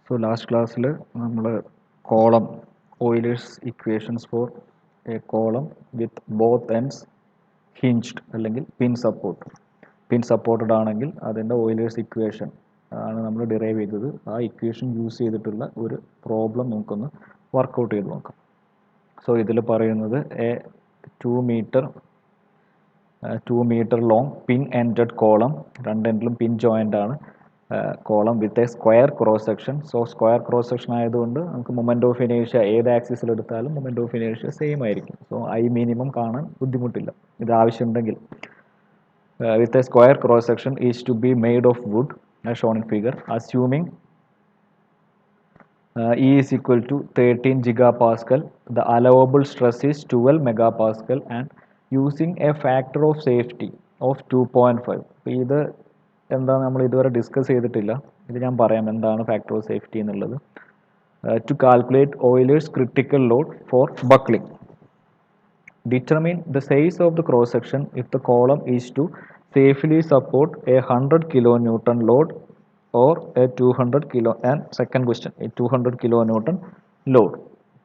So last class നമ്മൾ column Euler's equations four A column with both ends hinged അല്ലെങ്കിൽ പിൻ supported ആണെങ്കിൽ അതിൻ്റെ Euler's equation ആണ് നമ്മൾ ഡിറൈവ് ചെയ്തത്. ആ ഇക്വേഷൻ യൂസ് ചെയ്തിട്ടുള്ള ഒരു പ്രോബ്ലം നമുക്കൊന്ന് വർക്കൗട്ട് ചെയ്ത് നോക്കാം. സോ ഇതിൽ പറയുന്നത് a 2 metre long pin ended column, രണ്ട് എൻഡിലും പിൻ ജോയിൻ്റ് ആണ്, column with a square cross section. So square cross section ആയതുകൊണ്ട് നമുക്ക് മൊമെൻ്റ് ഓഫ് ഇനേഷ്യ ഏത് ആക്സിസിൽ എടുത്താലും മൊമെൻ്റ് ഓഫ് ഇനേഷ്യ സെയിം ആയിരിക്കും. സോ ഐ മിനിമം കാണാൻ ബുദ്ധിമുട്ടില്ല, ഇത് ആവശ്യമുണ്ടെങ്കിൽ. With a square cross section is to be made of wood as shown in figure, assuming E is equal to 13 gigapascal, the allowable stress is 12 megapascal and using a factor of safety of 2.5. ഇത് എന്താണ് നമ്മൾ ഇതുവരെ discuss ചെയ്തിട്ടില്ല, ഇത് ഞാൻ പറയാം എന്താണ് factor of safety എന്നുള്ളത്. To calculate Euler's critical load for buckling, determine the size of the cross section if the column is to safely support a 100 kilonewton load or a 200 kilo, and second question a 200 kilonewton load.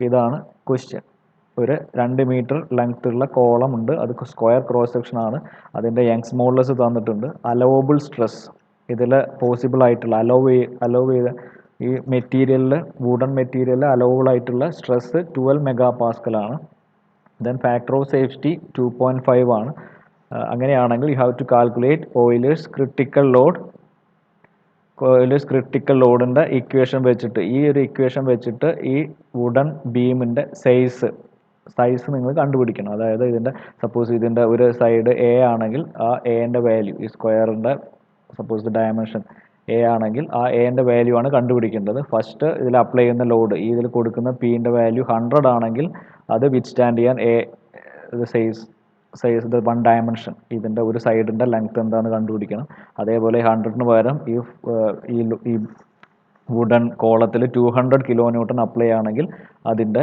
ഇതാണ് question. ഒരു 2 metre length ഉള്ള column ഉണ്ട്, അത് square cross section ആണ്, അതിൻ്റെ Young's modulus തന്നിട്ടുണ്ട്. Allowable stress ഇതിൽ possible ആയിട്ടുള്ള അലോവ് ചെയ്ത ഈ മെറ്റീരിയലിൽ, വുഡൻ മെറ്റീരിയലിൽ അലോവബിൾ ആയിട്ടുള്ള സ്ട്രെസ് 12 മെഗാ പാസ്കൽ ആണ്. ദെൻ ഫാക്ടർ ഓഫ് സേഫ്റ്റി 2.5 ആണ്. അങ്ങനെയാണെങ്കിൽ you have to calculate Euler's critical ലോഡിൻ്റെ ഇക്വേഷൻ വെച്ചിട്ട്, ഈ ഒരു ഇക്വേഷൻ വെച്ചിട്ട് ഈ വുഡൻ ബീമിൻ്റെ സൈസ് നിങ്ങൾ കണ്ടുപിടിക്കണം. അതായത് ഇതിൻ്റെ സപ്പോസ് ഇതിൻ്റെ ഒരു സൈഡ് എ ആണെങ്കിൽ ആ എൻ്റെ വാല്യൂ, ഈ സ്ക്വയറിൻ്റെ സപ്പോസ് ഡയമെൻഷൻ എ ആണെങ്കിൽ ആ എൻ്റെ വാല്യൂ ആണ് കണ്ടുപിടിക്കേണ്ടത്. ഫസ്റ്റ് ഇതിൽ അപ്ലൈ ചെയ്യുന്ന ലോഡ്, ഈ ഇതിൽ കൊടുക്കുന്ന പിൻ്റെ വാല്യൂ 100 ആണെങ്കിൽ അത് വിത്ത്സ്റ്റാൻഡ് ചെയ്യാൻ സൈസ് ഇത് 1 ഡയമെൻഷൻ, ഇതിൻ്റെ ഒരു സൈഡിൻ്റെ ലെങ്ത് എന്താണെന്ന് കണ്ടുപിടിക്കണം. അതേപോലെ 100ന് പകരം ഈ വുഡൻ കോളത്തിൽ 200 kilonewton അപ്ലൈ ആണെങ്കിൽ അതിൻ്റെ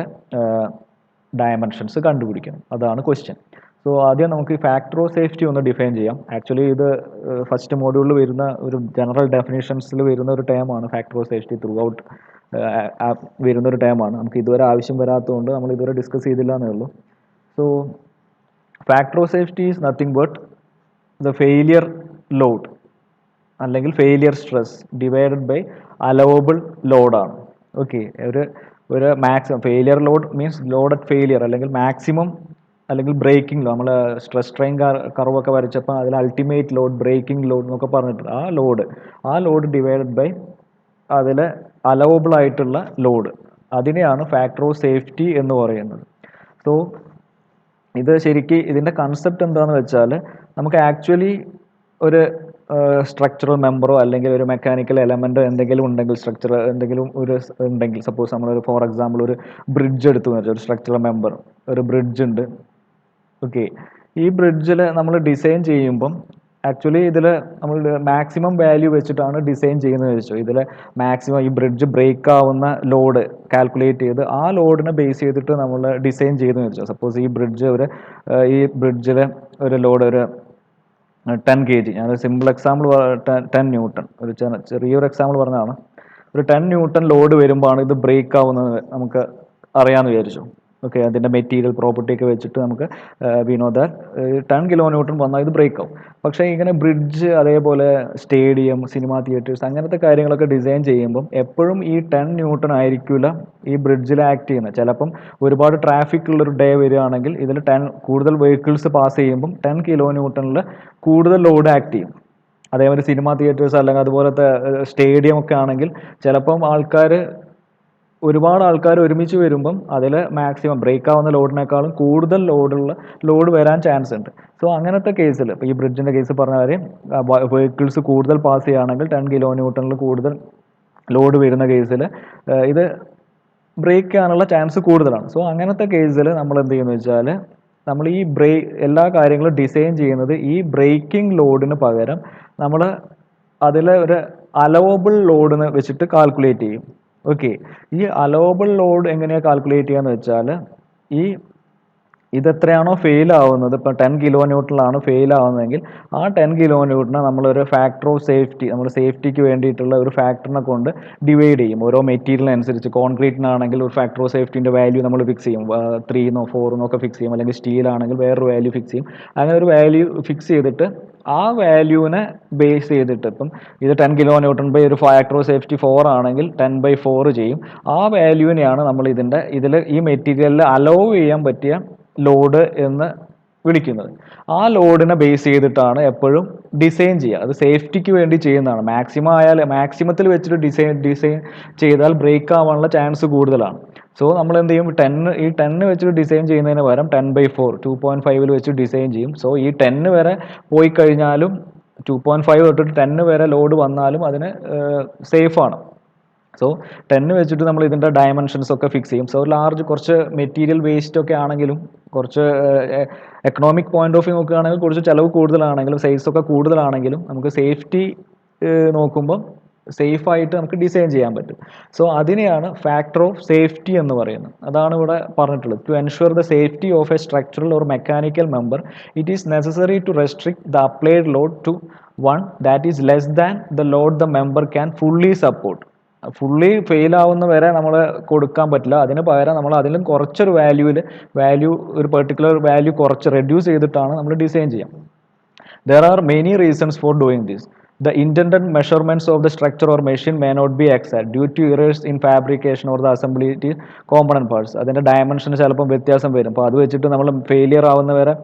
ഡയമെൻഷൻസ് കണ്ടുപിടിക്കണം. അതാണ് ക്വസ്റ്റ്യൻ. സോ ആദ്യം നമുക്ക് ഈ ഫാക്ടർ ഓഫ് സേഫ്റ്റി ഒന്ന് ഡിഫൈൻ ചെയ്യാം. ആക്ച്വലി ഇത് ഫസ്റ്റ് മോഡ്യൂളിൽ വരുന്ന ഒരു ജനറൽ ഡെഫിനേഷൻസിൽ വരുന്ന ഒരു ടേമാണ് factor of safety. Throughout വരുന്നൊരു ടേമാണ്. നമുക്ക് ഇതുവരെ ആവശ്യം വരാത്തതുകൊണ്ട് നമ്മൾ ഇതുവരെ ഡിസ്കസ് ചെയ്തില്ല എന്നേ ഉള്ളൂ. So factor of safety is nothing but the failure load അല്ലെങ്കിൽ ഫെയിലിയർ സ്ട്രെസ് ഡിവൈഡഡ് ബൈ അലവബിൾ ലോഡാണ്. ഓക്കെ, ഒരു maximum failure load means load at failure, അല്ലെങ്കിൽ മാക്സിമം അല്ലെങ്കിൽ ബ്രേക്കിംഗ് ലോഡ്. നമ്മൾ സ്ട്രെസ് സ്ട്രെയിൻ കർവൊക്കെ വരച്ചപ്പോൾ അതിൽ അൾട്ടിമേറ്റ് ലോഡ്, ബ്രേക്കിംഗ് ലോഡ് എന്നൊക്കെ പറഞ്ഞിട്ടുണ്ട്. ആ ലോഡ് ഡിവൈഡഡ് ബൈ അതിൽ അലവബിൾ ആയിട്ടുള്ള ലോഡ്, അതിനെയാണ് ഫാക്ടർ ഓഫ് സേഫ്റ്റി എന്ന് പറയുന്നത്. സോ ഇത് ശരിക്കും ഇതിൻ്റെ കൺസെപ്റ്റ് എന്താണെന്ന് വെച്ചാൽ, നമുക്ക് ആക്ച്വലി ഒരു സ്ട്രക്ചറൽ മെമ്പറോ അല്ലെങ്കിൽ ഒരു മെക്കാനിക്കൽ എലമെൻറ്റോ എന്തെങ്കിലും ഉണ്ടെങ്കിൽ, സ്ട്രക്ചർ എന്തെങ്കിലും ഉണ്ടെങ്കിൽ, സപ്പോസ് നമ്മളൊരു ഫോർ എക്സാമ്പിൾ ഒരു ബ്രിഡ്ജ് എടുത്തു വെച്ചാൽ, ഒരു സ്ട്രക്ചറൽ മെമ്പർ, ഒരു ബ്രിഡ്ജ് ഉണ്ട്. ഓക്കെ, ഈ ബ്രിഡ്ജിൽ നമ്മൾ ഡിസൈൻ ചെയ്യുമ്പം ആക്ച്വലി ഇതിൽ നമ്മൾ മാക്സിമം വാല്യൂ വെച്ചിട്ടാണ് ഡിസൈൻ ചെയ്യുന്നത് വെച്ചോ. ഇതിൽ മാക്സിമം ഈ ബ്രിഡ്ജ് ബ്രേക്ക് ആവുന്ന ലോഡ് കാൽക്കുലേറ്റ് ചെയ്ത് ആ ലോഡിനെ ബേസ് ചെയ്തിട്ട് നമ്മൾ ഡിസൈൻ ചെയ്തെന്ന് വെച്ചോ. സപ്പോസ് ഈ ബ്രിഡ്ജിൽ ഒരു ലോഡ് ഒരു 10 kg, ഞാനൊരു സിമ്പിൾ എക്സാമ്പിൾ 10 ന്യൂട്ടൺ, ഒരു ചെറിയൊരു എക്സാമ്പിൾ പറഞ്ഞതാണ്. ഒരു 10 ന്യൂട്ടൺ ലോഡ് വരുമ്പോഴാണ് ഇത് ബ്രേക്ക് ആവുന്നത് നമുക്ക് അറിയാമെന്ന് വിചാരിച്ചു. ഓക്കെ, അതിൻ്റെ മെറ്റീരിയൽ പ്രോപ്പർട്ടി ഒക്കെ വെച്ചിട്ട് നമുക്ക് വി നോ ദാറ്റ് 10 kilonewton വന്നാൽ ഇത് ബ്രേക്ക് ആവും. പക്ഷേ ഇങ്ങനെ ബ്രിഡ്ജ്, അതേപോലെ സ്റ്റേഡിയം, സിനിമ തിയേറ്റേഴ്സ്, അങ്ങനത്തെ കാര്യങ്ങളൊക്കെ ഡിസൈൻ ചെയ്യുമ്പം എപ്പോഴും ഈ 10 ന്യൂട്ടൺ ആയിരിക്കില്ല ഈ ബ്രിഡ്ജിൽ ആക്ട് ചെയ്യുന്നത്. ചിലപ്പം ഒരുപാട് ട്രാഫിക് ഉള്ളൊരു ഡേ വരികയാണെങ്കിൽ ഇതിൽ കൂടുതൽ വെഹിക്കിൾസ് പാസ് ചെയ്യുമ്പം 10 kilonewtonൽ കൂടുതൽ ലോഡ് ആക്ട് ചെയ്യും. അതേപോലെ സിനിമ തിയേറ്റേഴ്സ് അല്ലെങ്കിൽ അതുപോലത്തെ സ്റ്റേഡിയം ഒക്കെ ആണെങ്കിൽ ചിലപ്പം ഒരുപാട് ആൾക്കാർ ഒരുമിച്ച് വരുമ്പം അതിൽ മാക്സിമം ബ്രേക്ക് ആവുന്ന ലോഡിനേക്കാളും കൂടുതൽ ലോഡ് വരാൻ ചാൻസ് ഉണ്ട്. സോ അങ്ങനത്തെ കേസിൽ, ഇപ്പോൾ ഈ ബ്രിഡ്ജിൻ്റെ കേസ് പറഞ്ഞ കാര്യം, വെഹിക്കിൾസ് കൂടുതൽ പാസ് ചെയ്യുകയാണെങ്കിൽ 10 kilonewtonൽ കൂടുതൽ ലോഡ് വരുന്ന കേസിൽ ഇത് ബ്രേക്ക് ചെയ്യാനുള്ള ചാൻസ് കൂടുതലാണ്. സോ അങ്ങനത്തെ കേസിൽ നമ്മൾ എന്ത് ചെയ്യുന്നത് വെച്ചാൽ, നമ്മൾ ഈ എല്ലാ കാര്യങ്ങളും ഡിസൈൻ ചെയ്യുന്നത് ഈ ബ്രേക്കിംഗ് ലോഡിന് പകരം നമ്മൾ അതിൽ ഒരു അലവബിൾ ലോഡിന് വെച്ചിട്ട് കാൽക്കുലേറ്റ് ചെയ്യും. ഓക്കെ, ഈ അലവബിൾ ലോഡ് എങ്ങനെയാണ് കാൽക്കുലേറ്റ് ചെയ്യാന്ന് വെച്ചാൽ, ഈ ഇതെത്രയാണോ ഫെയിൽ ആവുന്നത്, ഇപ്പോൾ 10 കിലോ ന്യൂട്ടണിലാണ് ഫെയിൽ ആവുന്നതെങ്കിൽ ആ 10 കിലോ ന്യൂട്ടനെ നമ്മളൊരു ഫാക്ടർ ഓഫ് സേഫ്റ്റി, നമ്മൾ സേഫ്റ്റിക്ക് വേണ്ടിയിട്ടുള്ള ഒരു ഫാക്ടറിനെ കൊണ്ട് ഡിവൈഡ് ചെയ്യും. ഓരോ മെറ്റീരിയലിനനുസരിച്ച് കോൺക്രീറ്റിനാണെങ്കിൽ ഒരു ഫാക്ടർ ഓഫ് സേഫ്റ്റിൻ്റെ വാല്യൂ നമ്മൾ ഫിക്സ് ചെയ്യും, 3 4 ഒക്കെ ഫിക്സ് ചെയ്യും. അല്ലെങ്കിൽ സ്റ്റീലാണെങ്കിൽ വേറൊരു വാല്യൂ ഫിക്സ് ചെയ്യും. അങ്ങനെ ഒരു വാല്യൂ ഫിക്സ് ചെയ്തിട്ട് ആ വാല്യൂവിനെ ബേസ് ചെയ്തിട്ട്, ഇപ്പം ഇത് 10 കിലോ ന്യൂട്ടൺ ബൈ ഒരു ഫാക്ടർ ഓഫ് സേഫ്റ്റി 4 ആണെങ്കിൽ 10/4 ചെയ്യും. ആ വാല്യൂവിനെയാണ് നമ്മൾ ഇതിൽ ഈ മെറ്റീരിയലിൽ അലോ ചെയ്യാൻ പറ്റിയ ലോഡ് എന്ന് വിളിക്കുന്നത്. ആ ലോഡിനെ ബേസ് ചെയ്തിട്ടാണ് എപ്പോഴും ഡിസൈൻ ചെയ്യുക. അത് സേഫ്റ്റിക്ക് വേണ്ടി ചെയ്യുന്നതാണ്. മാക്സിമത്തിൽ വെച്ചിട്ട് ഡിസൈൻ ചെയ്താൽ ബ്രേക്ക് ആവാനുള്ള ചാൻസ് കൂടുതലാണ്. സോ നമ്മൾ എന്ത് ചെയ്യും, ഈ 10 വെച്ചിട്ട് ഡിസൈൻ ചെയ്യുന്നതിന് പകരം 10/4 2.5 വെച്ച് ഡിസൈൻ ചെയ്യും. സോ ഈ 10 വരെ പോയി കഴിഞ്ഞാലും 2.5 തൊട്ടിട്ട് 10 വരെ ലോഡ് വന്നാലും അതിന് സേഫാണ്. സോ 10 വെച്ചിട്ട് നമ്മൾ ഇതിൻ്റെ ഡയമെൻഷൻസ് ഒക്കെ ഫിക്സ് ചെയ്യും. സോ കുറച്ച് മെറ്റീരിയൽ വേസ്റ്റ് ഒക്കെ ആണെങ്കിലും, കുറച്ച് എക്കണോമിക് പോയിന്റ് ഓഫ് വ്യൂ നോക്കുകയാണെങ്കിൽ കുറച്ച് ചിലവ് കൂടുതലാണെങ്കിലും, സൈസ് ഒക്കെ കൂടുതലാണെങ്കിലും നമുക്ക് സേഫ്റ്റി നോക്കുമ്പോൾ സേഫായിട്ട് നമുക്ക് ഡിസൈൻ ചെയ്യാൻ പറ്റും. സോ അതിനെയാണ് ഫാക്ടർ ഓഫ് സേഫ്റ്റി എന്ന് പറയുന്നത്. അതാണ് ഇവിടെ പറഞ്ഞിട്ടുള്ളത്. To ensure the safety of a structural or mechanical member, it is necessary to restrict the applied load to one that is less than the load the member can fully support. Fully fail ആവുന്ന വരെ നമ്മൾ കൊടുക്കാൻ പറ്റില്ല. അതിന് പകരം നമ്മൾ അതിലും കുറച്ചൊരു ഒരു പെർട്ടിക്കുലർ വാല്യൂ കുറച്ച് റെഡ്യൂസ് ചെയ്തിട്ടാണ് നമ്മൾ ഡിസൈൻ ചെയ്യാം. There are many reasons for doing this. The intended measurements of the structure or machine may not be exact due to errors in fabrication or the assembly component parts. അതിൻ്റെ dimension ചിലപ്പം വ്യത്യാസം വരും. അപ്പോൾ അത് വെച്ചിട്ട് നമ്മൾ failure ആവുന്ന വരെ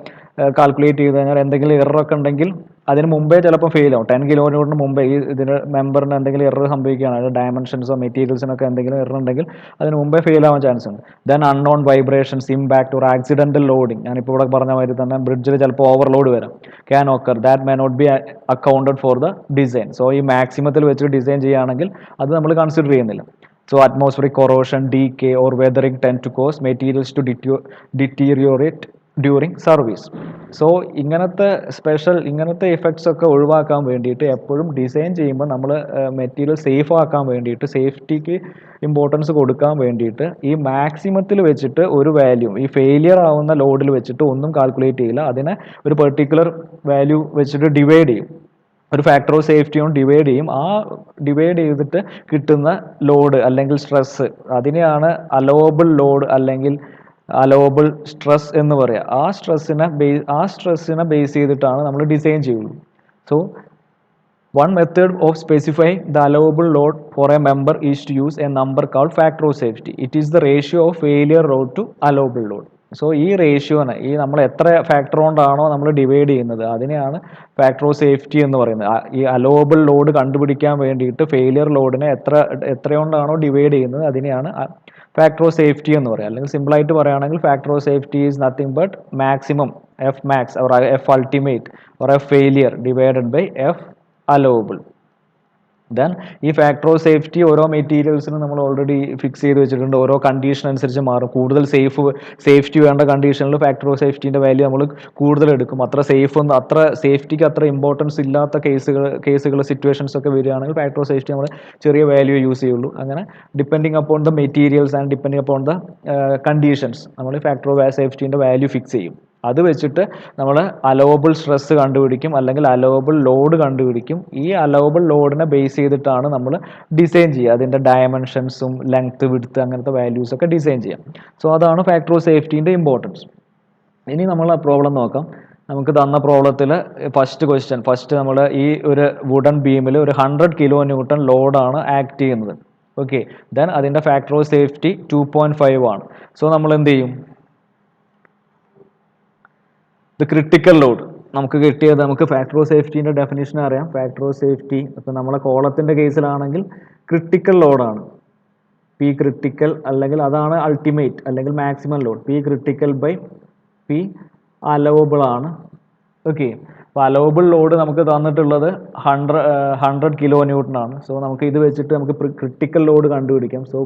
കാൽക്കുലേറ്റ് ചെയ്ത് കഴിഞ്ഞാൽ എന്തെങ്കിലും എററൊക്കെ ഉണ്ടെങ്കിൽ അതിന് മുമ്പേ ചിലപ്പോൾ ഫെയിൽ ആവും. 10 കിലോ ന്യൂട്ടന് മുമ്പേ ഇതിന് മെമ്പറിന് എന്തെങ്കിലും എറർ സംഭവിക്കുകയാണ്, അത് ഡയമെൻഷൻസോ മെറ്റീരിയൽസിനൊക്കെ എന്തെങ്കിലും എറർ ഉണ്ടെങ്കിൽ അതിന് മുമ്പേ ഫെയിൽ ആവാൻ ചാൻസ് ഉണ്ട്. Then unknown vibrations, impact or accidental loading, ഞാനിപ്പോൾ ഇവിടെ പറഞ്ഞ മാതിരി തന്നെ ബ്രിഡ്ജിൽ ചിലപ്പോൾ ഓവർലോഡ് വരാം, can occur, that may not be accounted for the design. So ഈ മാക്സിമത്തിൽ വെച്ച് ഡിസൈൻ ചെയ്യുകയാണെങ്കിൽ അത് നമ്മൾ കൺസിഡർ ചെയ്യുന്നില്ല. So atmospheric corrosion, decay or weathering tend to cause materials to deteriorate during service. So ഇങ്ങനത്തെ ഇഫക്ട്സ് ഒക്കെ ഒഴിവാക്കാൻ വേണ്ടിയിട്ട് എപ്പോഴും ഡിസൈൻ ചെയ്യുമ്പോൾ നമ്മൾ മെറ്റീരിയൽ സേഫ് ആക്കാൻ വേണ്ടിയിട്ട്, സേഫ്റ്റിക്ക് ഇമ്പോർട്ടൻസ് കൊടുക്കാൻ വേണ്ടിയിട്ട് ഈ മാക്സിമത്തിൽ വെച്ചിട്ട് ഒരു വാല്യൂ, ഈ ഫെയിലിയർ ആവുന്ന ലോഡിൽ വെച്ചിട്ട് ഒന്നും കാൽക്കുലേറ്റ് ചെയ്യില്ല. അതിനെ ഒരു പെർട്ടിക്കുലർ വാല്യൂ വെച്ചിട്ട് ഡിവൈഡ് ചെയ്യും, ഒരു ഫാക്ടർ ഓഫ് സേഫ്റ്റി കൊണ്ട് ഡിവൈഡ് ചെയ്യും. ആ ഡിവൈഡ് ചെയ്തിട്ട് കിട്ടുന്ന ലോഡ് അല്ലെങ്കിൽ സ്ട്രെസ്, അതിനെയാണ് അലോവബിൾ ലോഡ് അല്ലെങ്കിൽ അലോവബിൾ സ്ട്രെസ് എന്ന് പറയുക. ആ സ്ട്രെസ്സിനെ ബേസ് ചെയ്തിട്ടാണ് നമ്മൾ ഡിസൈൻ ചെയ്യുള്ളൂ. So one method of specifying the allowable load for a member is to use a number called factor of safety. It is the ratio of failure load to allowable load. So ഈ റേഷ്യോനെ, ഈ നമ്മൾ എത്ര factor കൊണ്ടാണോ നമ്മൾ divide ചെയ്യുന്നത് അതിനെയാണ് factor of safety എന്ന് പറയുന്നത്. ഈ അലോവബിൾ ലോഡ് കണ്ടുപിടിക്കാൻ വേണ്ടിയിട്ട് ഫെയിലിയർ ലോഡിനെ എത്ര കൊണ്ടാണോ ഡിവൈഡ് ചെയ്യുന്നത് അതിനെയാണ് ഫാക്ടർ ഓഫ് സേഫ്റ്റി എന്ന് പറയുക. അല്ലെങ്കിൽ സിമ്പിളായിട്ട് പറയുകയാണെങ്കിൽ factor of safety is nothing but maximum F max or F ultimate or F failure divided by F allowable. Then ഈ ഫാക്ടർ ഓഫ് സേഫ്റ്റി ഓരോ മെറ്റീരിയൽസിനും നമ്മൾ ഓൾറെഡി ഫിക്സ് ചെയ്ത് വെച്ചിട്ടുണ്ട്. ഓരോ കണ്ടീഷൻ അനുസരിച്ച് മാറും. കൂടുതൽ സേഫ്റ്റി വേണ്ട കണ്ടീഷനിൽ ഫാക്ടർ ഓഫ് സേഫ്റ്റീൻ്റെ വാല്യൂ നമ്മൾ കൂടുതൽ എടുക്കും. അത്ര സേഫ്റ്റിക്ക് അത്ര ഇമ്പോർട്ടൻസ് ഇല്ലാത്ത കേസുകൾ സിറ്റുവേഷൻസ് ഒക്കെ വരികയാണെങ്കിൽ ഫാക്ടർ ഓഫ് സേഫ്റ്റി നമ്മൾ ചെറിയ വാല്യൂ യൂസ് ചെയ്യുള്ളൂ. അങ്ങനെ depending upon the materials and depending upon the conditions നമ്മൾ ഫാക്ടർ ഓഫ് സേഫ്റ്റീൻ്റെ വാല്യൂ ഫിക്സ് ചെയ്യും. അത് വെച്ചിട്ട് നമ്മൾ അലോവബിൾ സ്ട്രെസ് കണ്ടുപിടിക്കും, അല്ലെങ്കിൽ അലോവബിൾ ലോഡ് കണ്ടുപിടിക്കും. ഈ അലോവബിൾ ലോഡിനെ ബേസ് ചെയ്തിട്ടാണ് നമ്മൾ ഡിസൈൻ ചെയ്യുക. അതിൻ്റെ ഡയമെൻഷൻസും ലെങ്ത് വിഡ്ത്ത് അങ്ങനത്തെ വാല്യൂസ് ഒക്കെ ഡിസൈൻ ചെയ്യാം. സോ അതാണ് ഫാക്ടർ ഓഫ് സേഫ്റ്റീൻ്റെ ഇമ്പോർട്ടൻസ്. ഇനി നമ്മൾ ആ പ്രോബ്ലം നോക്കാം. നമുക്ക് തന്ന പ്രോബ്ലത്തിൽ ഫസ്റ്റ് നമ്മൾ ഈ ഒരു വുഡൻ ബീമിൽ ഒരു 100 കിലോ ന്യൂട്ടൺ ലോഡാണ് ആക്ട് ചെയ്യുന്നത്. ഓക്കെ, ദെൻ അതിൻ്റെ ഫാക്ടർ ഓഫ് സേഫ്റ്റി 2.5 ആണ്. സോ നമ്മൾ എന്ത് ചെയ്യും, ദ ക്രിട്ടിക്കൽ ലോഡ് നമുക്ക് ഫാക്ടർ ഓഫ് സേഫ്റ്റീൻ്റെ ഡെഫിനിഷൻ അറിയാം. ഫാക്ടർ ഓഫ് സേഫ്റ്റി ഇപ്പോൾ നമ്മളെ കോളത്തിൻ്റെ കേസിലാണെങ്കിൽ ക്രിട്ടിക്കൽ ലോഡാണ് പി ക്രിട്ടിക്കൽ, അല്ലെങ്കിൽ അതാണ് അൾട്ടിമേറ്റ് അല്ലെങ്കിൽ maximum load. P critical by P allowable ആണ്. ഓക്കെ, അപ്പോൾ അലവബിൾ ലോഡ് നമുക്ക് തന്നിട്ടുള്ളത് 100 കിലോ ന്യൂട്ടൺ ആണ്. സോ നമുക്ക് ഇത് വെച്ചിട്ട് നമുക്ക് ക്രിട്ടിക്കൽ ലോഡ് കണ്ടുപിടിക്കാം. സോ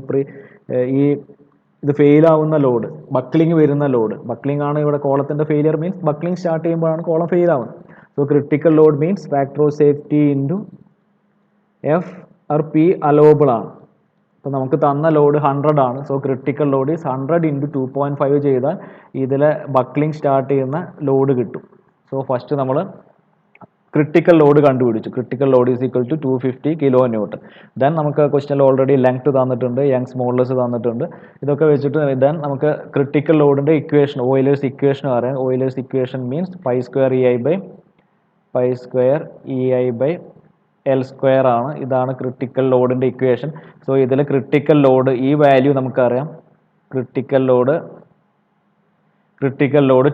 ഇത് ഫെയിൽ ആവുന്ന ലോഡ്, ബക്ലിംഗ് വരുന്ന ലോഡ്, ബക്ലിംഗ് ആണ് ഇവിടെ കോളത്തിൻ്റെ ഫെയിലിയർ മീൻസ് ബക്ലിംഗ് സ്റ്റാർട്ട് ചെയ്യുമ്പോഴാണ് കോളം ഫെയിൽ ആവുന്നത്. So critical load means factor of safety into F or P allowable ആണ്. അപ്പോൾ നമുക്ക് തന്ന ലോഡ് 100 ആണ്. So critical load is 100 into 2.5 ചെയ്താൽ ഇതിലെ ബക്ലിംഗ് സ്റ്റാർട്ട് ചെയ്യുന്ന ലോഡ് കിട്ടും. സോ ഫസ്റ്റ് നമ്മൾ ക്രിട്ടിക്കൽ ലോഡ് കണ്ടുപിടിച്ചു. Critical load is equal to 250 kilo newton. Then നമുക്ക് ക്വസ്റ്റ്യനിൽ ഓൾറെഡി ലെങ്ത് തന്നിട്ടുണ്ട്, യങ്സ് മോഡുലസ് തന്നിട്ടുണ്ട്. ഇതൊക്കെ വെച്ചിട്ട് ദെൻ നമുക്ക് ക്രിട്ടിക്കൽ ലോഡിൻ്റെ ഇക്വേഷൻ, ഓയിലേഴ്സ് ഇക്വേഷൻ അറിയാം. Euler's equation means pi square E I by L square ആണ്. ഇതാണ് ക്രിട്ടിക്കൽ ലോഡിൻ്റെ ഇക്വേഷൻ. സോ ഇതിൽ ക്രിട്ടിക്കൽ ലോഡ് ഈ വാല്യൂ നമുക്കറിയാം. ക്രിട്ടിക്കൽ ലോഡ്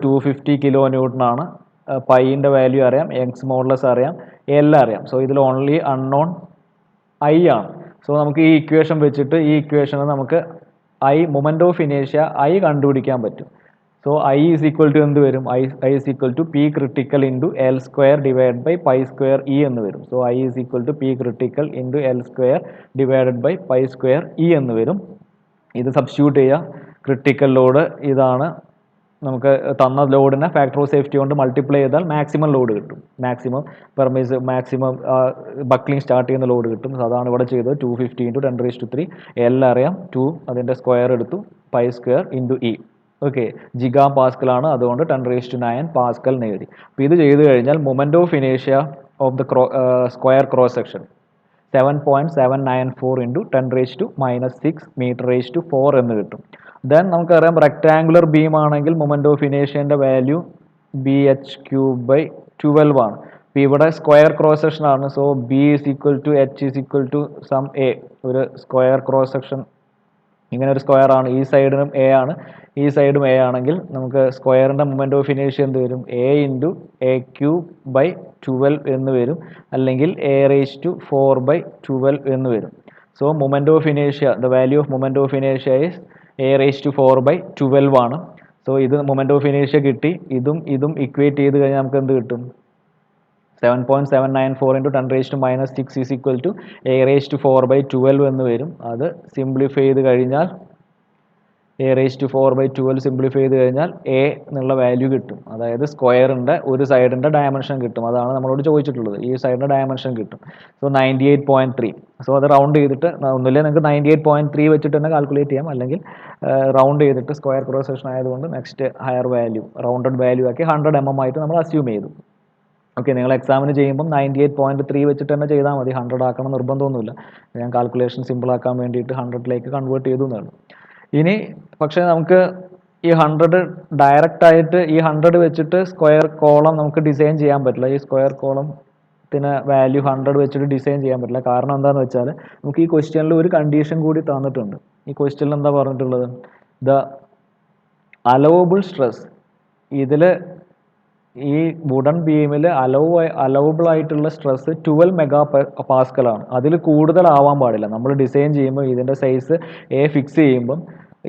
250 കിലോ ന്യൂട്ടൺ ആണ്. പൈൻ്റെ വാല്യൂ അറിയാം, യങ്സ് മോഡുലസ് അറിയാം, എൽ അറിയാം. സോ ഇതിൽ ഓൺലി അൺനോൺ ഐ ആണ്. സോ നമുക്ക് ഈ ഇക്വേഷൻ വെച്ചിട്ട് ഈ ഇക്വേഷനിൽ നമുക്ക് മൊമെൻ്റ് ഓഫ് ഇനേഷ്യ ഐ കണ്ടുപിടിക്കാൻ പറ്റും. So I is equal to എന്ത് വരും? I is equal to P critical into L square divide by pi square E എന്ന് വരും. So I is equal to P critical into L square divided by pi square E എന്ന് വരും. ഇത് substitute ചെയ്യുക. Critical load ഇതാണ്. നമുക്ക് തന്ന ലോഡിനെ ഫാക്ടർ ഓഫ് സേഫ്റ്റി കൊണ്ട് മൾട്ടിപ്ലൈ ചെയ്താൽ മാക്സിമം ലോഡ് കിട്ടും. മാക്സിമം ബക്ലിംഗ് സ്റ്റാർട്ട് ചെയ്യുന്ന ലോഡ് കിട്ടും. അതാണ് ഇവിടെ ചെയ്തത്. 250 ഇൻറ്റു 10⁻³ എൽ അറിയാം, 2 അതിൻ്റെ സ്ക്വയർ എടുത്തു, pi square into E. Okay, giga പാസ്കലാണ്, അതുകൊണ്ട് 10⁻৯ പാസ്കൽ നേടി. അപ്പോൾ ഇത് ചെയ്ത് കഴിഞ്ഞാൽ മൊമെൻ്റ് ഓഫ് ഇനേഷ്യ of the square cross section 7.794 into 10⁻⁻6 മീറ്റർ/4 എന്ന് കിട്ടും. ദെൻ നമുക്കറിയാം റെക്ടാങ്കുലർ ബീം ആണെങ്കിൽ മൊമെൻ്റ് ഓഫ് ഇനേഷ്യൻ്റെ വാല്യൂ BH³/12 ആണ്. അപ്പോൾ ഇവിടെ സ്ക്വയർ ക്രോസ് സെക്ഷൻ ആണ്. So B is equal to H is equal to some A. ഒരു സ്ക്വയർ ക്രോസ് സെക്ഷൻ ഇങ്ങനെ ഒരു സ്ക്വയർ ആണ്. ഈ സൈഡിനും എ ആണ്, ഈ സൈഡും എ ആണെങ്കിൽ നമുക്ക് സ്ക്വയറിൻ്റെ മൊമെൻ്റ് ഓഫ് ഇനേഷ്യ എന്ത് വരും? A ഇൻറ്റു A³/12 എന്ന് വരും, അല്ലെങ്കിൽ A⁴/12 എന്ന് വരും. So moment of ഇനേഷ്യ, the value of moment of ഇനേഷ്യ is A⁴/12 ആണ്. സോ ഇത് മൊമെൻ്റ് ഓഫ് ഇനേഷ്യ കിട്ടി. ഇതും ഇക്വേറ്റ് ചെയ്ത് കഴിഞ്ഞാൽ നമുക്ക് എന്ത് കിട്ടും? 7.794 into 10⁻⁻6 is equal to A⁴/12 എന്ന് വരും. അത് സിംപ്ലിഫൈ ചെയ്ത് കഴിഞ്ഞാൽ A⁴/12 സിംപ്ലിഫൈ ചെയ്ത് കഴിഞ്ഞാൽ A എന്നുള്ള വാല്യൂ കിട്ടും. അതായത് സ്ക്വയറിൻ്റെ ഒരു സൈഡിൻ്റെ ഡയമെൻഷൻ കിട്ടും. അതാണ് നമ്മളോട് ചോദിച്ചിട്ടുള്ളത്. ഈ സൈഡിൻ്റെ ഡയമെൻഷൻ കിട്ടും. സോ 98.3. സോ അത് റൗണ്ട് ചെയ്തിട്ട് ഒന്നുമില്ല, നിങ്ങൾക്ക് 98.3 വെച്ചിട്ട് തന്നെ കാൽക്കുലേറ്റ് ചെയ്യാം, അല്ലെങ്കിൽ റൗണ്ട് ചെയ്തിട്ട് സ്ക്വയർ ക്രോസ് സെക്ഷൻ ആയതുകൊണ്ട് next higher value rounded value ആക്കി 100 mm ആയിട്ട് നമ്മൾ അസ്യൂം ചെയ്തു. ഓക്കെ, നിങ്ങൾ എക്സാമിന് ചെയ്യുമ്പം 98.3 വെച്ചിട്ട് തന്നെ ചെയ്താൽ മതി. 100 ആക്കണം നിർബന്ധമൊന്നുമില്ല. ഞാൻ കാൽക്കുലേഷൻ സിമ്പിൾ ആക്കാൻ വേണ്ടിയിട്ട് 100ലേക്ക് കൺവേർട്ട് ചെയ്തു എന്നാണ്. ഇനി പക്ഷേ നമുക്ക് ഈ 100 ഡയറക്റ്റ് ആയിട്ട് ഈ 100 വെച്ചിട്ട് സ്ക്വയർ കോളം നമുക്ക് ഡിസൈൻ ചെയ്യാൻ പറ്റില്ല. ഈ സ്ക്വയർ കോളത്തിന് വാല്യൂ 100 വെച്ചിട്ട് ഡിസൈൻ ചെയ്യാൻ പറ്റില്ല. കാരണം എന്താണെന്ന് വെച്ചാൽ നമുക്ക് ഈ ക്വസ്റ്റ്യനിൽ ഒരു കണ്ടീഷൻ കൂടി തന്നിട്ടുണ്ട്. ഈ ക്വസ്റ്റ്യനിൽ എന്താ പറഞ്ഞിട്ടുള്ളത്? ദ അലവബിൾ സ്ട്രെസ്, ഇതിൽ ഈ വുഡൻ ബീമിൽ അലവബിൾ ആയിട്ടുള്ള സ്ട്രെസ് 12 MPa ആണ്. അതിൽ കൂടുതലാവാൻ പാടില്ല. നമ്മൾ ഡിസൈൻ ചെയ്യുമ്പോൾ ഇതിൻ്റെ സൈസ് A ഫിക്സ് ചെയ്യുമ്പം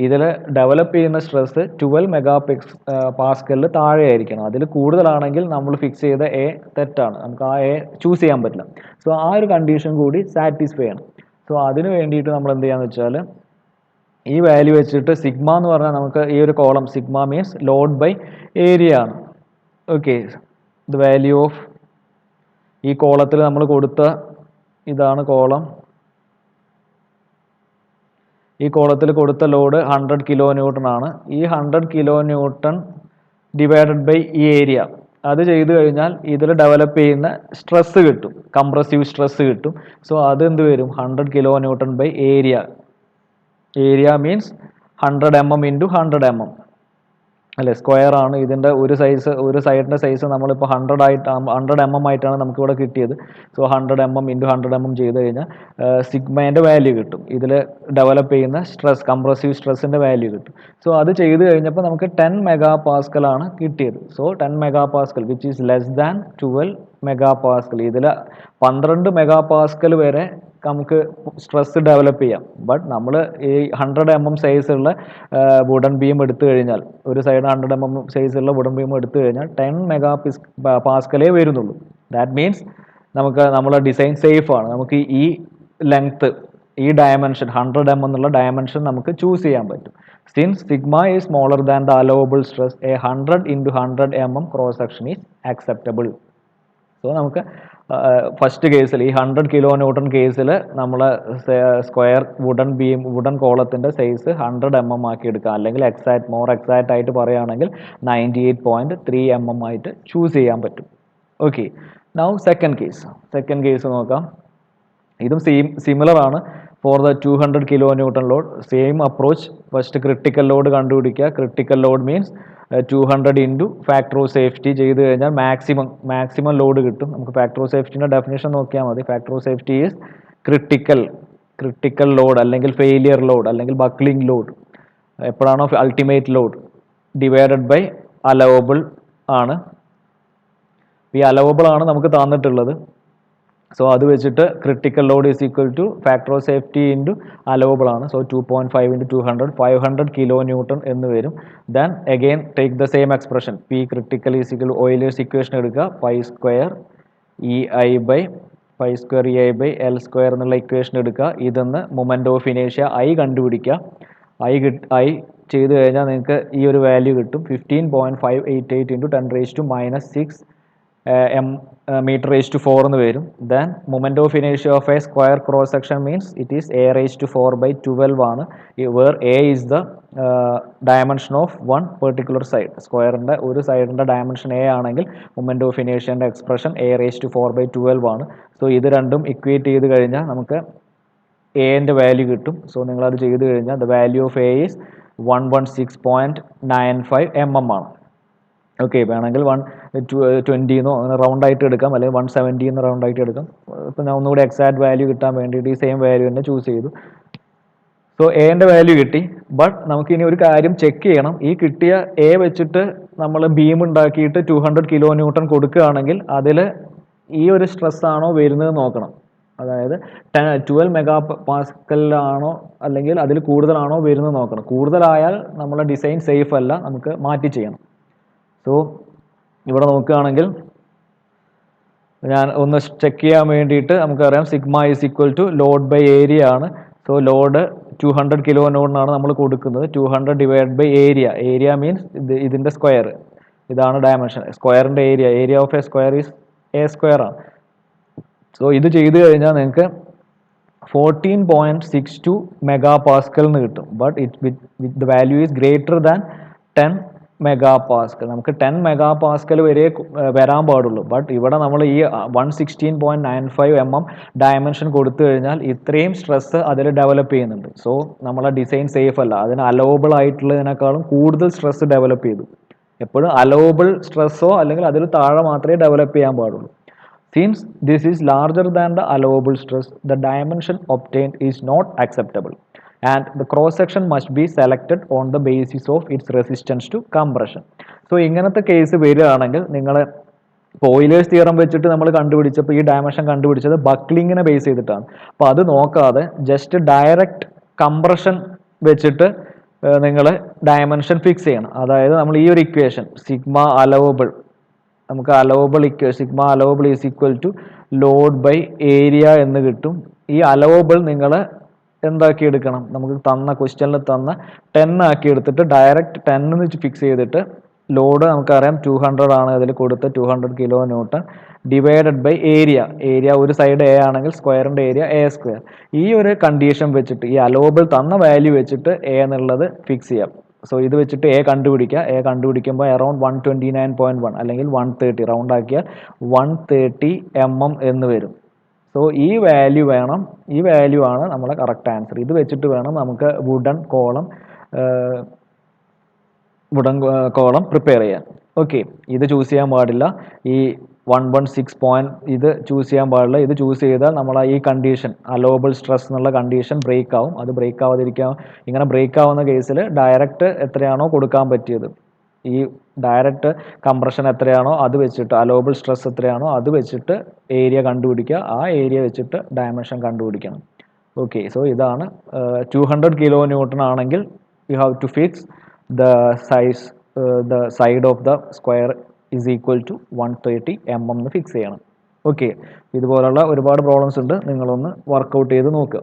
ഇതിൽ ഡെവലപ്പ് ചെയ്യുന്ന സ്ട്രെസ് 12 MPa താഴെ ആയിരിക്കണം. അതിൽ കൂടുതലാണെങ്കിൽ നമ്മൾ ഫിക്സ് ചെയ്ത A തെറ്റാണ്. നമുക്ക് ആ A ചൂസ് ചെയ്യാൻ പറ്റില്ല. സോ ആ ഒരു കണ്ടീഷൻ കൂടി സാറ്റിസ്ഫൈ ചെയ്യണം. സോ അതിന് വേണ്ടിയിട്ട് നമ്മൾ എന്ത് ചെയ്യാന്ന് വെച്ചാൽ ഈ വാല്യൂ വെച്ചിട്ട് സിഗ്മ എന്ന് പറഞ്ഞാൽ നമുക്ക് ഈ ഒരു column sigma means load by area ആണ്. ഓക്കെ, ദ വാല്യൂ ഓഫ് ഈ കോളത്തിൽ നമ്മൾ കൊടുത്ത ഇതാണ് കോളം. ഈ കോളത്തിൽ കൊടുത്ത ലോഡ് 100 kN ആണ്. ഈ 100 kN ഡിവൈഡഡ് ബൈ ഈ ഏരിയ, അത് ചെയ്തു കഴിഞ്ഞാൽ ഇതിൽ ഡെവലപ്പ് ചെയ്യുന്ന സ്ട്രെസ് കിട്ടും, കംപ്രസീവ് സ്ട്രെസ് കിട്ടും. സോ അത് എന്ത് വരും? 100 kN by area. Area means 100 mm into 100 mm അല്ലേ, സ്ക്വയർ ആണ്. ഇതിൻ്റെ ഒരു സൈഡിൻ്റെ സൈസ് നമ്മളിപ്പോൾ 100 mm ആയിട്ടാണ് നമുക്കിവിടെ കിട്ടിയത്. സോ 100 mm ഇൻറ്റു 100 mm ചെയ്ത് കഴിഞ്ഞാൽ സിഗ്മേൻ്റെ വാല്യൂ കിട്ടും. ഇതിൽ ഡെവലപ്പ് ചെയ്യുന്ന സ്ട്രെസ്, കംപ്രസീവ് സ്ട്രെസ്സിൻ്റെ വാല്യൂ കിട്ടും. സോ അത് ചെയ്ത് കഴിഞ്ഞപ്പോൾ നമുക്ക് 10 MPa ആണ് കിട്ടിയത്. So 10 MPa which is less than 12 MPa. ഇതിൽ 12 MPa വരെ നമുക്ക് സ്ട്രെസ് ഡെവലപ്പ് ചെയ്യാം. ബട്ട് നമ്മൾ ഈ 100 mm സൈസുള്ള വുഡൻ ബീം എടുത്തു കഴിഞ്ഞാൽ, ഒരു സൈഡ് 100 mm സൈസുള്ള വുഡൻ ബീം എടുത്തു കഴിഞ്ഞാൽ 10 MPa വരുന്നുള്ളൂ. ദാറ്റ് മീൻസ് നമ്മളെ ഡിസൈൻ സേഫ് ആണ്. നമുക്ക് ഈ ലെങ്ത്ത്, ഈ ഡയമെൻഷൻ 100 mm എന്നുള്ള ഡയമെൻഷൻ നമുക്ക് ചൂസ് ചെയ്യാൻ പറ്റും. Since sigma is smaller than the allowable stress, 100 × 100 mm cross section is acceptable. So നമുക്ക് ഫസ്റ്റ് കേസിൽ ഈ 100 കിലോ ന്യൂട്ടൺ കേസിൽ നമ്മൾ സ്ക്വയർ വുഡൻ കോളത്തിൻ്റെ സൈസ് 100 mm ആക്കി എടുക്കുക, അല്ലെങ്കിൽ മോർ എക്സാക്റ്റ് ആയിട്ട് പറയുകയാണെങ്കിൽ 98.3 mm ആയിട്ട് ചൂസ് ചെയ്യാൻ പറ്റും. ഓക്കെ, നൗ സെക്കൻഡ് കേസ് നോക്കാം. ഇതും സിമിലർ ആണ്. For the 200 kilo newton load same approach. First critical load കണ്ടുപിടിക്കുക. Critical load means 200 into factor of safety ചെയ്ത് കഴിഞ്ഞാൽ മാക്സിമം ലോഡ് കിട്ടും. നമുക്ക് ഫാക്ടർ ഓഫ് സേഫ്റ്റിൻ്റെ ഡെഫിനേഷൻ നോക്കിയാൽ മതി. Factor of safety is critical load അല്ലെങ്കിൽ ഫെയിലിയർ ലോഡ് അല്ലെങ്കിൽ ബക്ലിംഗ് ലോഡ്, എപ്പോഴാണോ ultimate load, divided by allowable ആണ്. ഈ അലവബിൾ ആണ് നമുക്ക് തന്നിട്ടുള്ളത്. സോ അത് വെച്ചിട്ട് critical load is equal to factor of safety into allowable ആണ്. സോ 2.5 ഇൻറ്റു 200 500 കിലോ ന്യൂട്ടൺ എന്ന് വരും. Then again take the same expression, P critical is equal Euler's equation എടുക്കുക. Pi square E I by L square എന്നുള്ള equation എടുക്കുക. ഇതെന്ന് moment of ഇനേഷ്യ I കണ്ടുപിടിക്കുക. I ചെയ്ത് കഴിഞ്ഞാൽ നിങ്ങൾക്ക് ഈ ഒരു വാല്യൂ കിട്ടും, 15.588 ഇൻറ്റു 10⁻⁻6 m/4 എന്ന് വരും. ദെൻ മൊമെൻ്റ് ഓഫ് ഇനേഷ്യ of a square cross section means it is a⁴/12 ആണ്. Where a is the dimension of one particular side. സ്ക്വയറിൻ്റെ ഒരു സൈഡിൻ്റെ ഡയമെൻഷൻ എ ആണെങ്കിൽ മൊമെൻ്റ് ഓഫ് ഇനേഷ്യൻ്റെ എക്സ്പ്രഷൻ a⁴/12 ആണ്. സോ ഇത് രണ്ടും ഇക്വേറ്റ് ചെയ്ത് കഴിഞ്ഞാൽ നമുക്ക് എൻ്റെ വാല്യൂ കിട്ടും. സോ നിങ്ങളത് ചെയ്ത് കഴിഞ്ഞാൽ the value of A is 116.95 mm ആണ്. ഓക്കെ, വേണമെങ്കിൽ 120 അങ്ങനെ റൗണ്ട് ആയിട്ട് എടുക്കാം, അല്ലെങ്കിൽ 170 എന്ന് റൗണ്ട് ആയിട്ട് എടുക്കാം. ഇപ്പം ഞാൻ ഒന്നുകൂടി എക്സാക്ട് വാല്യൂ കിട്ടാൻ വേണ്ടിയിട്ട് ഈ സെയിം വാല്യൂ തന്നെ ചൂസ് ചെയ്തു. സോ എൻ്റെ വാല്യൂ കിട്ടി. ബട്ട് നമുക്കിനി ഒരു കാര്യം ചെക്ക് ചെയ്യണം. ഈ കിട്ടിയ എ വെച്ചിട്ട് നമ്മൾ ബീം ഉണ്ടാക്കിയിട്ട് 200 കിലോ ന്യൂട്ടൺ കൊടുക്കുകയാണെങ്കിൽ അതിൽ ഈ ഒരു സ്ട്രെസ് ആണോ വരുന്നത് നോക്കണം. അതായത് 12 MPa അല്ലെങ്കിൽ അതിൽ കൂടുതലാണോ വരുന്നത് നോക്കണം. കൂടുതലായാൽ നമ്മളെ ഡിസൈൻ സേഫ് അല്ല, നമുക്ക് മാറ്റി ചെയ്യണം. സോ ഇവിടെ നോക്കുകയാണെങ്കിൽ ഞാൻ ഒന്ന് ചെക്ക് ചെയ്യാൻ വേണ്ടിയിട്ട് നമുക്കറിയാം sigma is equal to load by area ആണ്. സോ ലോഡ് 200 കിലോ ന്യൂട്ടനാണ് നമ്മൾ കൊടുക്കുന്നത്. 200 ഡിവൈഡ് ബൈ ഏരിയ മീൻസ് ഇതിൻ്റെ സ്ക്വയർ, ഇതാണ് ഡയമെൻഷൻ. സ്ക്വയറിൻ്റെ area of a square is a square ആണ്. സോ ഇത് ചെയ്ത് കഴിഞ്ഞാൽ നിങ്ങൾക്ക് 14.62 MPa എന്ന് കിട്ടും. But the value is greater than 10 MPa. നമുക്ക് 10 MPa വരെ വരാൻ പാടുള്ളൂ. ബട്ട് ഇവിടെ നമ്മൾ ഈ 116.95 mm ഡയമെൻഷൻ കൊടുത്തു കഴിഞ്ഞാൽ ഇത്രയും സ്ട്രെസ് അതിൽ ഡെവലപ്പ് ചെയ്യുന്നുണ്ട്. സോ നമ്മളെ ഡിസൈൻ സേഫ് അല്ല. അതിന് അലോവബിൾ ആയിട്ടുള്ളതിനേക്കാളും കൂടുതൽ സ്ട്രെസ് ഡെവലപ്പ് ചെയ്തു. എപ്പോഴും അലോവബിൾ സ്ട്രെസ്സോ അല്ലെങ്കിൽ അതിൽ താഴെ മാത്രമേ ഡെവലപ്പ് ചെയ്യാൻ പാടുള്ളൂ. Since this is larger than the allowable stress, the dimension obtained is not acceptable and the cross section must be selected on the basis of its resistance to compression. So ഇങ്ങനത്തെ case വരികയാണെങ്കിൽ നിങ്ങൾ Euler's theorem വെച്ചിട്ട് നമ്മൾ കണ്ടുപിടിച്ചപ്പോൾ ഈ dimension കണ്ടുപിടിച്ചത് ബക്ലിങ്ങിനെ base ചെയ്തിട്ടാണ്. അപ്പോൾ അത് നോക്കാതെ ജസ്റ്റ് ഡയറക്റ്റ് കംപ്രഷൻ വെച്ചിട്ട് നിങ്ങൾ ഡയമെൻഷൻ ഫിക്സ് ചെയ്യണം. അതായത് നമ്മൾ ഈ ഒരു ഇക്വേഷൻ സിഗ്മ അലവബിൾ, നമുക്ക് sigma allowable is equal to load by area എന്ന് കിട്ടും. ഈ അലവബിൾ നിങ്ങൾ എന്താക്കി എടുക്കണം, നമുക്ക് തന്ന ക്വസ്റ്റ്യനിൽ തന്ന 10 ആക്കി എടുത്തിട്ട് ഡയറക്റ്റ് 10 എന്ന് ഫിക്സ് ചെയ്തിട്ട് ലോഡ് നമുക്കറിയാം 200 ആണ് അതിൽ കൊടുത്ത് 200 kilo newton divided by area ഒരു സൈഡ് എ ആണെങ്കിൽ സ്ക്വയറിൻ്റെ ഏരിയ എ സ്ക്വയർ. ഈ ഒരു കണ്ടീഷൻ വെച്ചിട്ട് ഈ അലവബിൾ തന്ന വാല്യൂ വെച്ചിട്ട് എ എന്നുള്ളത് ഫിക്സ് ചെയ്യാം. സോ ഇത് വെച്ചിട്ട് എ കണ്ടുപിടിക്കുമ്പോൾ അറൗണ്ട് 129.1 അല്ലെങ്കിൽ 130 റൗണ്ട് ആക്കിയാൽ 130 mm എന്ന് വരും. സോ ഈ വാല്യൂ ആണ് നമ്മളെ കറക്റ്റ് ആൻസർ. ഇത് വെച്ചിട്ട് വേണം നമുക്ക് വുഡൻ കോളം പ്രിപ്പയർ ചെയ്യാൻ. ഓക്കെ, ഇത് ചൂസ് ചെയ്യാൻ പാടില്ല. ഈ 116 ഇത് ചൂസ് ചെയ്യാൻ പാടില്ല. ഇത് ചൂസ് ചെയ്താൽ നമ്മൾ ഈ കണ്ടീഷൻ അലോവബിൾ സ്ട്രെസ് എന്നുള്ള കണ്ടീഷൻ ബ്രേക്ക് ആവും. അത് ബ്രേക്ക് ആവാതിരിക്കാൻ, ഇങ്ങനെ ബ്രേക്ക് ആവുന്ന കേസിൽ ഡയറക്റ്റ് എത്രയാണോ കൊടുക്കാൻ പറ്റിയത്, ഈ ഡയറക്റ്റ് കംപ്രഷൻ എത്രയാണോ അത് വെച്ചിട്ട്, അലോവബിൾ സ്ട്രെസ് എത്രയാണോ അത് വെച്ചിട്ട് ഏരിയ കണ്ടുപിടിക്കുക. ആ ഏരിയ വെച്ചിട്ട് ഡയമെൻഷൻ കണ്ടുപിടിക്കണം. ഓക്കെ, സോ ഇതാണ് 200 കിലോ ന്യൂട്ടൺ ആണെങ്കിൽ you have to fix the side of the square is equal to 130 mm എന്ന് ഫിക്സ് ചെയ്യണം. ഓക്കെ, ഇതുപോലുള്ള ഒരുപാട് പ്രോബ്ലംസ് ഉണ്ട്, നിങ്ങളൊന്ന് വർക്കൗട്ട് ചെയ്ത് നോക്കുക.